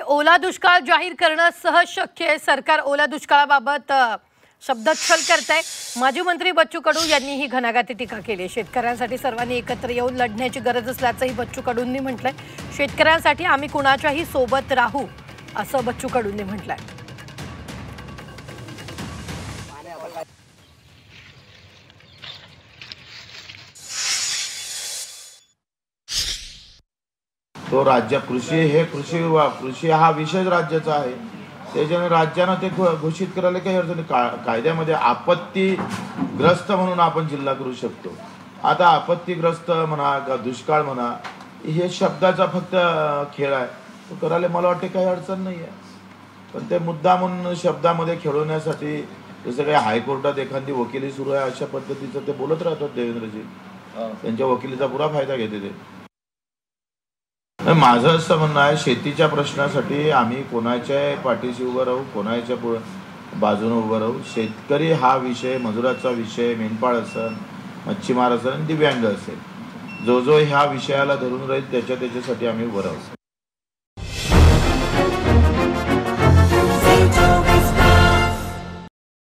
ओला दुष्काळ जाहीर करणं सहज शक्य आहे। सरकार ओला दुष्काळाबाबत शब्दच्छल करतंय। माजी मंत्री बच्चू कडू यांनी ही घणाघाती टीका केली। शेतकऱ्यांसाठी सर्वांनी एकत्र येऊन लढण्याची गरज असल्याचंही बच्चू कडूंनी म्हटलंय। शेतकऱ्यांसाठी आम्ही कुणाच्याही सोबत राहू असं बच्चू कडूंनी म्हटलंय। तो राज्य कृषी हा विषय राज्याचा आहे। त्याच्याने राज्यानं ते घोषित करायला काही अडचण नाही। कायद्यामध्ये आपत्तीग्रस्त म्हणून आपण जिल्हा करू शकतो। आता आपत्तीग्रस्त म्हणा का दुष्काळ म्हणा हे शब्दाचा फक्त खेळ आहे। तो करायला मला वाटते काही अडचण नाही आहे। पण ते मुद्दा म्हणून शब्दामध्ये खेळवण्यासाठी जसं काही हायकोर्टात एखादी वकिली सुरू आहे अशा पद्धतीचं ते बोलत राहतात देवेंद्रजी। त्यांच्या वकिलीचा पुरा फायदा घेते ते। माझं असं म्हणणं आहे, शेतीच्या प्रश्नासाठी आम्ही कोणाच्या पाठीशी उभं राहू, कोणाच्या बाजूने उभं राहू। शेतकरी हा विषय, मजुराचा विषय, मेंढपाळ असेल, मच्छीमार असेल, दिव्यांग असेल, जो ह्या विषयाला धरून राहील त्याच्यासाठी आम्ही उभं राहू।